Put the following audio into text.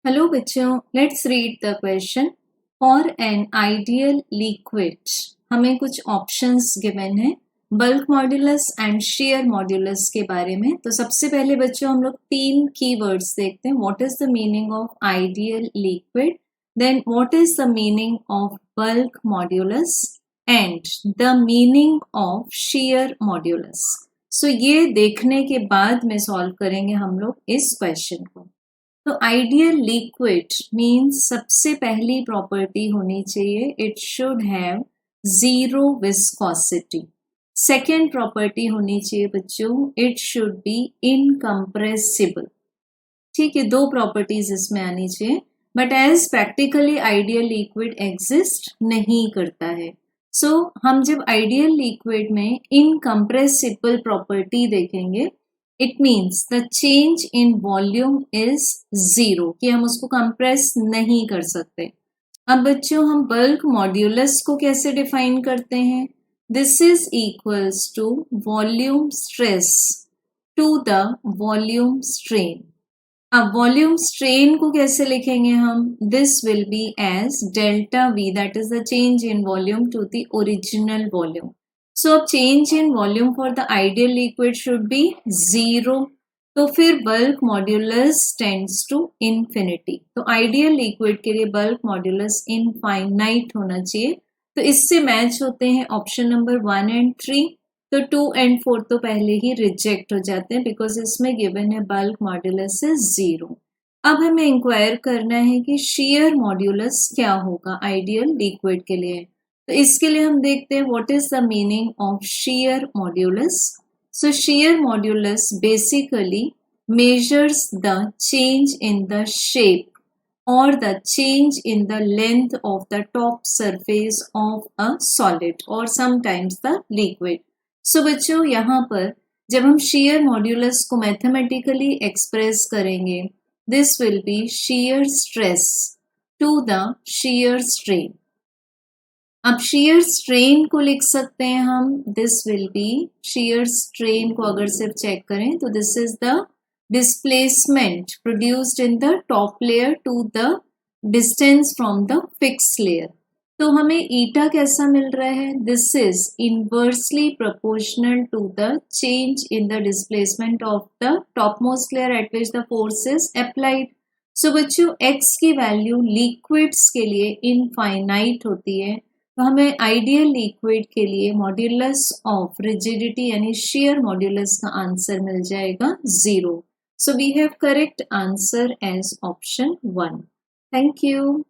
Hello बच्चों, let's read the question. For an ideal liquid हमें कुछ ऑप्शंस गिवन है bulk modulus and share modulus के बारे में। तो सबसे पहले बच्चों हम लोग तीन कीवर्ड्स देखते हैं। What is the meaning of ideal liquid, then what is the meaning of bulk modulus and the meaning of shear modulus. So ये देखने के बाद में सॉल्व करेंगे हम लोग इस क्वेश्चन को। तो आइडियल लिक्विड मीन्स सबसे पहली प्रॉपर्टी होनी चाहिए, it should have zero viscosity. Second property होनी चाहिए बच्चों, इट शुड बी इनकम्प्रेसिबल। ठीक है, दो प्रॉपर्टीज इसमें आनी चाहिए, but as practically ideal liquid exist नहीं करता है। सो हम जब आइडियल लिक्विड में इनकम्प्रेसिबल प्रॉपर्टी देखेंगे, it means the change in volume is zero, कि हम उसको कंप्रेस नहीं कर सकते। अब बच्चों हम बल्क मॉड्यूलस को कैसे डिफाइन करते हैं? This is equals to volume stress to the volume strain. अब वॉल्यूम स्ट्रेन को कैसे लिखेंगे हम? This will be as delta V, that is the change in volume to the original volume. So अब change in volume for the ideal liquid should be zero. तो फिर bulk modulus tends to infinity. तो ideal liquid के लिए bulk modulus infinite होना चाहिए। तो इससे मैच होते हैं ऑप्शन नंबर 1 एंड 3। तो 2 एंड 4 तो पहले ही रिजेक्ट हो जाते हैं बिकॉज इसमें गिवन है बल्क मॉड्यूलस इज जीरो। अब हमें इंक्वायर करना है कि शेयर मॉड्यूलस क्या होगा आइडियल लिक्विड के लिए। तो इसके लिए हम देखते हैं what is the meaning of shear modulus. So share modulus basically measures the change in the shape or the change in the length of the top surface of a solid or sometimes the liquid. So बच्चों यहाँ पर जब हम shear modulus को mathematically express करेंगे, this will be shear stress to the shear strain. अब shear strain को लिख सकते हैं हम, this will be shear strain को अगर सिर्फ चेक करें तो this is the displacement produced in the top layer to the distance from the fixed layer. तो हमें ईटा कैसा मिल रहा है? This is inversely proportional to the change in the displacement of the topmost layer at which the force is applied. So बच्चों x की value liquids के लिए infinite होती है, तो हमें आइडियल लिक्विड के लिए मॉड्यूलस ऑफ रिजिडिटी यानी शेयर मॉड्यूलस का आंसर मिल जाएगा zero. So we have correct answer as option 1. Thank you.